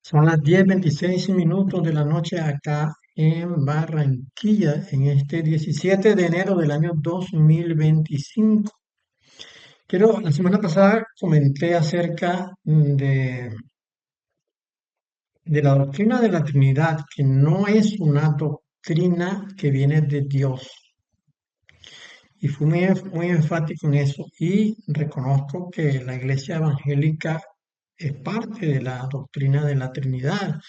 Son las 10:26 de la noche acá en Barranquilla, en este 17 de enero del año 2025. La semana pasada comenté acerca de la doctrina de la Trinidad, que no es una doctrina que viene de Dios. Y fui muy enfático en eso y reconozco que la Iglesia Evangélica es parte de la doctrina de la Trinidad.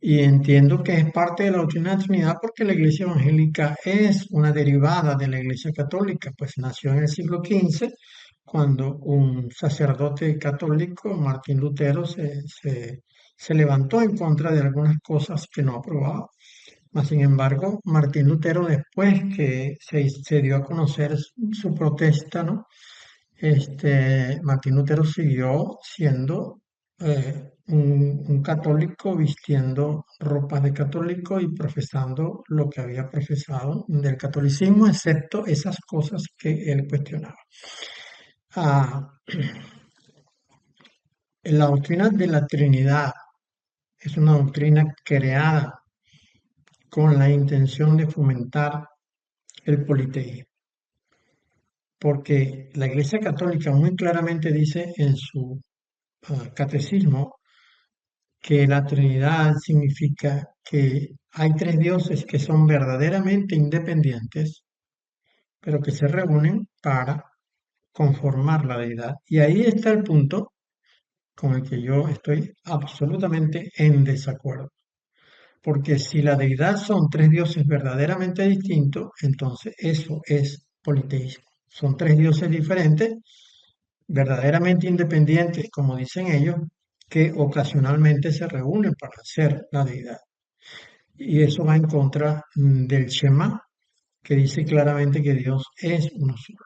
Y entiendo que es parte de la doctrina de la Trinidad porque la Iglesia Evangélica es una derivada de la Iglesia Católica, pues nació en el siglo XV, cuando un sacerdote católico, Martín Lutero, se levantó en contra de algunas cosas que no aprobaba. Mas, sin embargo, Martín Lutero, después que se dio a conocer su protesta, ¿no? Martín Lutero siguió siendo un católico, vistiendo ropas de católico y profesando lo que había profesado del catolicismo, excepto esas cosas que él cuestionaba. Ah, la doctrina de la Trinidad es una doctrina creada con la intención de fomentar el politeísmo, porque la Iglesia Católica muy claramente dice en su catecismo que la Trinidad significa que hay tres dioses que son verdaderamente independientes, pero que se reúnen para conformar la deidad. Y ahí está el punto con el que yo estoy absolutamente en desacuerdo. Porque si la deidad son tres dioses verdaderamente distintos, entonces eso es politeísmo. Son tres dioses diferentes, verdaderamente independientes, como dicen ellos, que ocasionalmente se reúnen para ser la deidad. Y eso va en contra del Shema, que dice claramente que Dios es uno solo.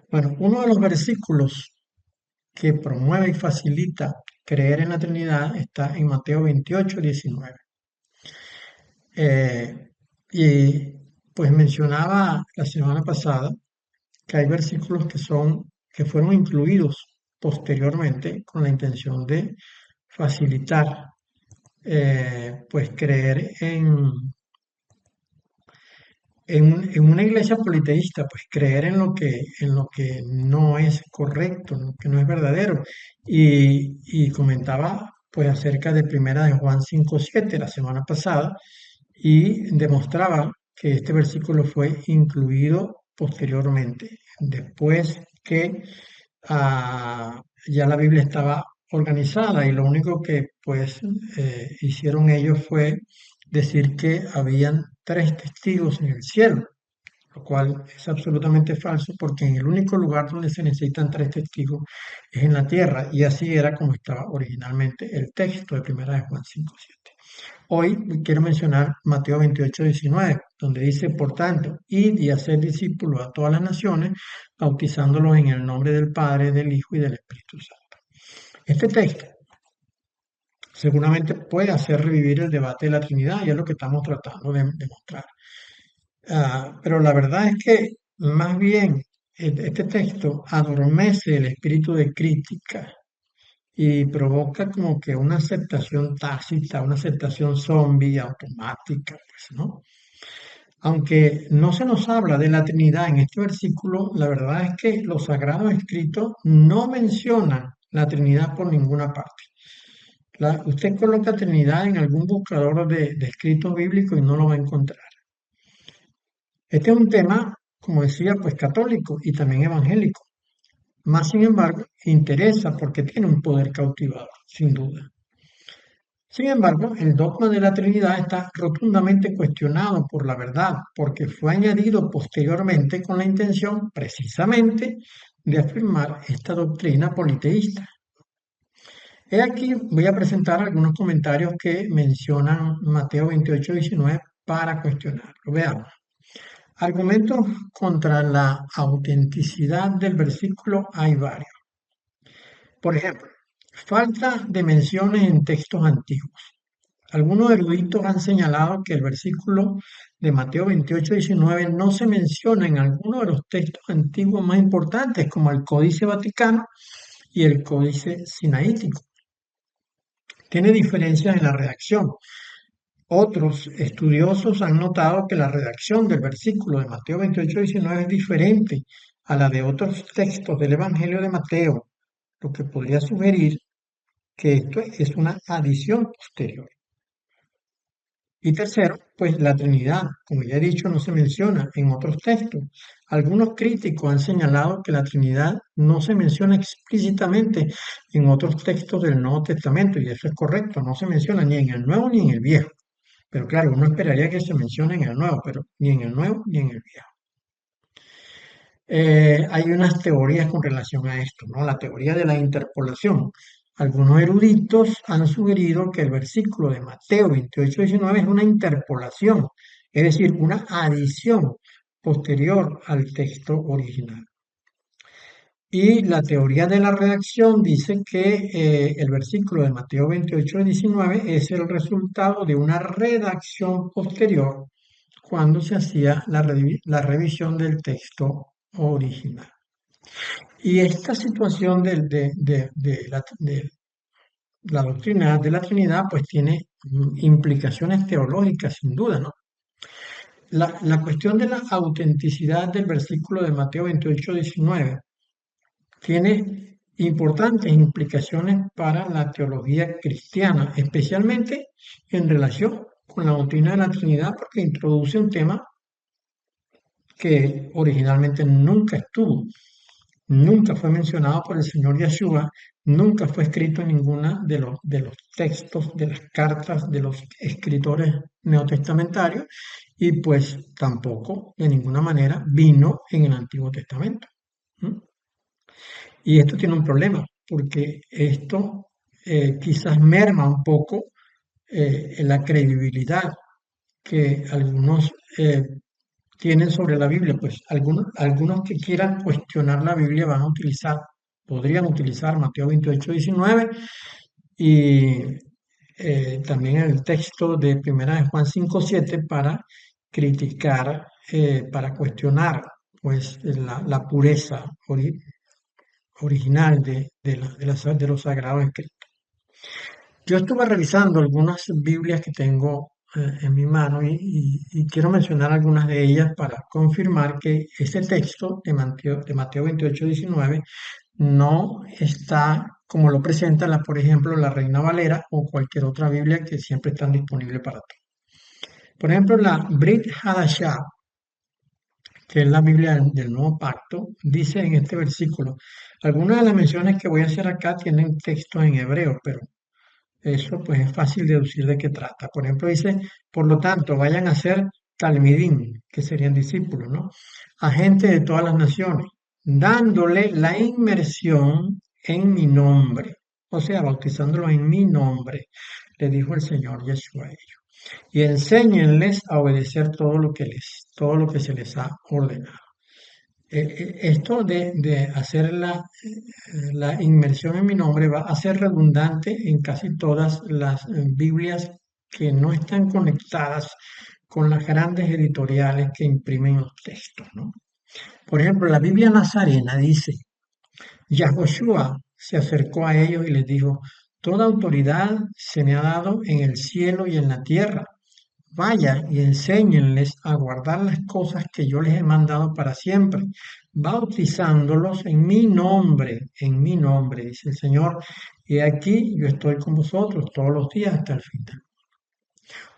Bueno, uno de los versículos que promueve y facilita creer en la Trinidad está en Mateo 28:19. Y pues mencionaba la semana pasada que hay versículos que fueron incluidos posteriormente con la intención de facilitar pues creer en una iglesia politeísta, pues creer en lo que no es correcto, en lo que no es verdadero. Y comentaba pues acerca de Primera de Juan 5:7 la semana pasada y demostraba que este versículo fue incluido posteriormente, después que ya la Biblia estaba organizada y lo único que pues hicieron ellos fue decir que habían tres testigos en el cielo, lo cual es absolutamente falso porque en el único lugar donde se necesitan tres testigos es en la tierra y así era como estaba originalmente el texto de Primera de Juan 5:7. Hoy quiero mencionar Mateo 28:19, donde dice, por tanto, id y haced discípulos a todas las naciones, bautizándolos en el nombre del Padre, del Hijo y del Espíritu Santo. Este texto seguramente puede hacer revivir el debate de la Trinidad y es lo que estamos tratando de demostrar. Pero la verdad es que más bien este texto adormece el espíritu de crítica y provoca como que una aceptación tácita, una aceptación zombie automática, pues, ¿no? Aunque no se nos habla de la Trinidad en este versículo, la verdad es que los sagrados escritos no mencionan la Trinidad por ninguna parte. Usted coloca Trinidad en algún buscador de escritos bíblicos y no lo va a encontrar. Este es un tema, como decía, pues católico y también evangélico. Más sin embargo, interesa porque tiene un poder cautivador, sin duda. Sin embargo, el dogma de la Trinidad está rotundamente cuestionado por la verdad, porque fue añadido posteriormente con la intención precisamente de afirmar esta doctrina politeísta. He aquí, voy a presentar algunos comentarios que mencionan Mateo 28:19 para cuestionarlo. Veamos. Argumentos contra la autenticidad del versículo hay varios. Por ejemplo, falta de menciones en textos antiguos. Algunos eruditos han señalado que el versículo de Mateo 28:19 no se menciona en alguno de los textos antiguos más importantes, como el Códice Vaticano y el Códice Sinaítico. Tiene diferencias en la redacción. Otros estudiosos han notado que la redacción del versículo de Mateo 28:19 es diferente a la de otros textos del Evangelio de Mateo, lo que podría sugerir que esto es una adición posterior. Y tercero, pues la Trinidad, como ya he dicho, no se menciona en otros textos. Algunos críticos han señalado que la Trinidad no se menciona explícitamente en otros textos del Nuevo Testamento, y eso es correcto, no se menciona ni en el Nuevo ni en el Viejo. Pero claro, uno esperaría que se mencione en el Nuevo, pero ni en el Nuevo ni en el Viejo. Hay unas teorías con relación a esto, ¿no? La teoría de la interpolación. Algunos eruditos han sugerido que el versículo de Mateo 28:19 es una interpolación, es decir, una adición posterior al texto original. Y la teoría de la redacción dice que el versículo de Mateo 28:19 es el resultado de una redacción posterior cuando se hacía la revisión del texto original. Y esta situación de la doctrina de la Trinidad pues tiene implicaciones teológicas sin duda, ¿no? La cuestión de la autenticidad del versículo de Mateo 28:19 tiene importantes implicaciones para la teología cristiana, especialmente en relación con la doctrina de la Trinidad, porque introduce un tema que originalmente nunca estuvo, nunca fue mencionado por el Señor Yeshua, nunca fue escrito en ninguna de los textos, de las cartas de los escritores neotestamentarios, y pues tampoco de ninguna manera vino en el Antiguo Testamento. ¿Mm? Y esto tiene un problema, porque esto quizás merma un poco la credibilidad que algunos tienen sobre la Biblia. Pues algunos que quieran cuestionar la Biblia podrían utilizar Mateo 28:19 y también el texto de Primera de Juan 5:7 para criticar, para cuestionar pues la pureza original de los sagrados escritos. Yo estuve revisando algunas Biblias que tengo en mi mano y quiero mencionar algunas de ellas para confirmar que ese texto de Mateo 28:19 no está como lo presenta, por ejemplo, la Reina Valera o cualquier otra Biblia que siempre están disponibles para todos. Por ejemplo, la Brit Hadashah, que es la Biblia del Nuevo Pacto, dice en este versículo, algunas de las menciones que voy a hacer acá tienen texto en hebreo, pero eso pues es fácil deducir de qué trata. Por ejemplo, dice, por lo tanto, vayan a ser talmidim, que serían discípulos, ¿no? A gente de todas las naciones, dándole la inmersión en mi nombre, o sea, bautizándolo en mi nombre, le dijo el Señor Yeshua a ellos. Y enséñenles a obedecer todo lo que se les ha ordenado. Esto de hacer la inmersión en mi nombre va a ser redundante en casi todas las Biblias que no están conectadas con las grandes editoriales que imprimen los textos, ¿no? Por ejemplo, la Biblia Nazarena dice, Yahoshua se acercó a ellos y les dijo, toda autoridad se me ha dado en el cielo y en la tierra. Vayan y enséñenles a guardar las cosas que yo les he mandado para siempre, bautizándolos en mi nombre, dice el Señor. Y aquí yo estoy con vosotros todos los días hasta el final.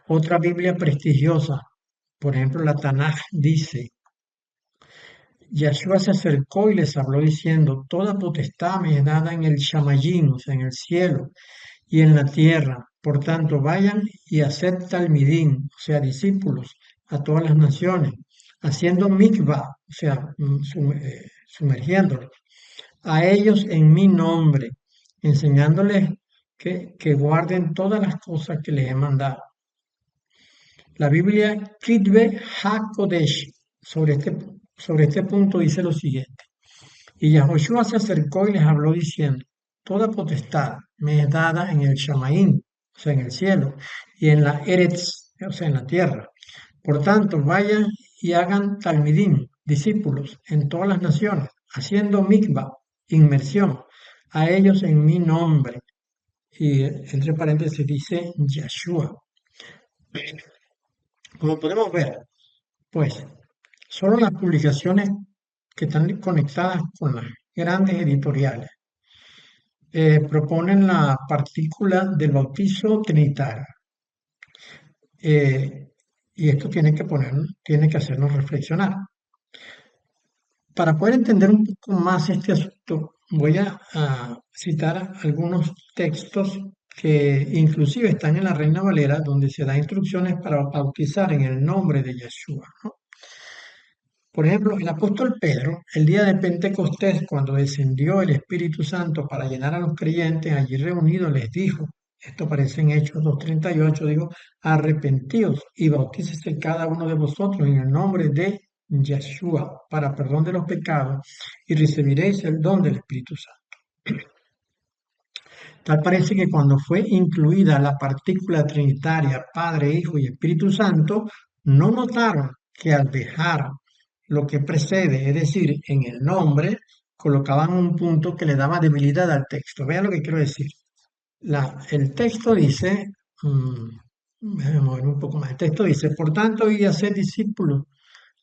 Otra Biblia prestigiosa, por ejemplo, la Tanaj dice, Yeshua se acercó y les habló diciendo, toda potestad me es dada en el Shamayim, o sea, en el cielo, y en la tierra. Por tanto, vayan y haced talmidim, o sea, discípulos, a todas las naciones, haciendo mikvah, o sea, sumergiéndolos, a ellos en mi nombre, enseñándoles que guarden todas las cosas que les he mandado. La Biblia Kitve HaKodesh sobre este punto dice lo siguiente. Y Yahoshua se acercó y les habló diciendo, toda potestad me es dada en el Shamaín, o sea, en el cielo, y en la Eretz, o sea, en la tierra. Por tanto, vayan y hagan talmidim, discípulos, en todas las naciones, haciendo mikvah, inmersión, a ellos en mi nombre. Y entre paréntesis dice Yeshua. Como podemos ver, pues, solo las publicaciones que están conectadas con las grandes editoriales proponen la partícula del bautizo trinitario. Y esto tiene que hacernos reflexionar. Para poder entender un poco más este asunto, voy a citar algunos textos que inclusive están en la Reina Valera, donde se da instrucciones para bautizar en el nombre de Yeshua, ¿no? Por ejemplo, el apóstol Pedro, el día de Pentecostés, cuando descendió el Espíritu Santo para llenar a los creyentes allí reunidos, les dijo, esto aparece en Hechos 2:38, digo, arrepentíos y bautícese cada uno de vosotros en el nombre de Yeshua para perdón de los pecados y recibiréis el don del Espíritu Santo. Tal parece que cuando fue incluida la partícula trinitaria Padre, Hijo y Espíritu Santo, no notaron que al dejar lo que precede, es decir, en el nombre, colocaban un punto que le daba debilidad al texto. Vean lo que quiero decir. El texto dice, déjame mover un poco más. El texto dice, por tanto, y hacer discípulos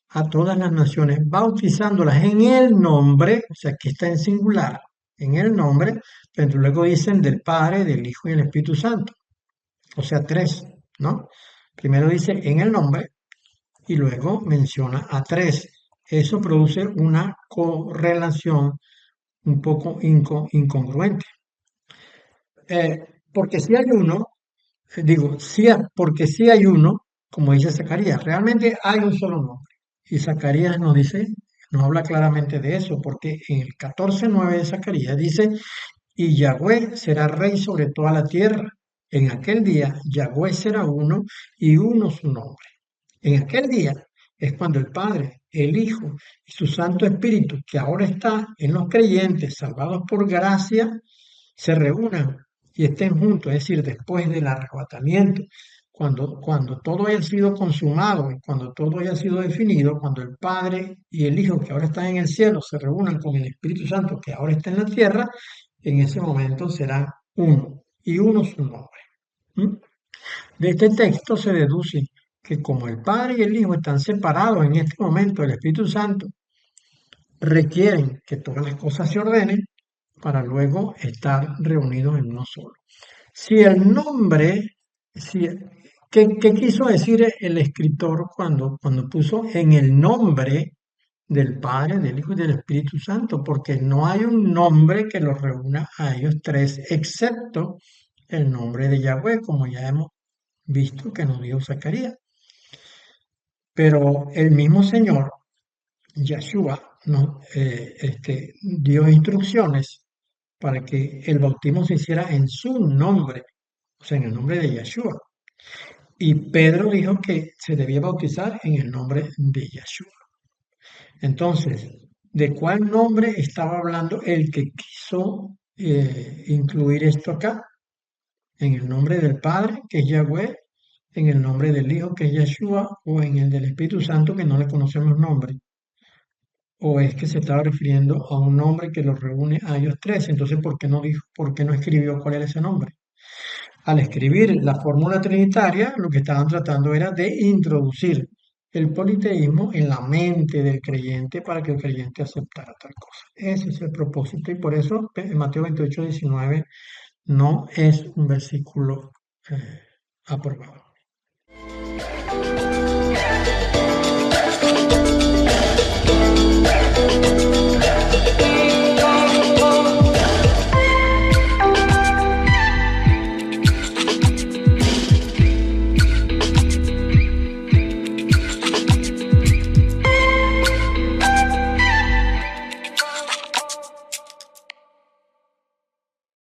a todas las naciones, bautizándolas en el nombre, o sea, que está en singular, en el nombre, pero luego dicen del Padre, del Hijo y del Espíritu Santo, o sea, tres, ¿no? Primero dice en el nombre y luego menciona a tres. Eso produce una correlación un poco incongruente. Porque si hay uno, porque si hay uno, como dice Zacarías, realmente hay un solo nombre. Y Zacarías nos habla claramente de eso, porque en el 14:9 de Zacarías dice, y Yahweh será rey sobre toda la tierra. En aquel día Yahweh será uno y uno su nombre. En aquel día es cuando el Padre, el Hijo y su Santo Espíritu, que ahora está en los creyentes salvados por gracia, se reúnan y estén juntos, es decir, después del arrebatamiento, cuando todo haya sido consumado y cuando todo haya sido definido, cuando el Padre y el Hijo que ahora están en el cielo se reúnan con el Espíritu Santo que ahora está en la tierra, en ese momento serán uno y uno su nombre. ¿Mm? De este texto se deduce que como el Padre y el Hijo están separados en este momento del Espíritu Santo, requieren que todas las cosas se ordenen para luego estar reunidos en uno solo. Si el nombre, si, ¿qué quiso decir el escritor cuando puso en el nombre del Padre, del Hijo y del Espíritu Santo? Porque no hay un nombre que los reúna a ellos tres, excepto el nombre de Yahweh, como ya hemos visto que nos dio Zacarías. Pero el mismo Señor, Yeshua, dio instrucciones para que el bautismo se hiciera en su nombre, o sea, en el nombre de Yeshua. Y Pedro dijo que se debía bautizar en el nombre de Yeshua. Entonces, ¿de cuál nombre estaba hablando el que quiso incluir esto acá? En el nombre del Padre, que es Yahweh, en el nombre del Hijo, que es Yeshua, o en el del Espíritu Santo, que no le conocemos nombre. ¿O es que se estaba refiriendo a un nombre que los reúne a ellos tres? Entonces, por qué no escribió cuál era ese nombre? Al escribir la fórmula trinitaria, lo que estaban tratando era de introducir el politeísmo en la mente del creyente para que el creyente aceptara tal cosa. Ese es el propósito y por eso Mateo 28:19 no es un versículo aprobado.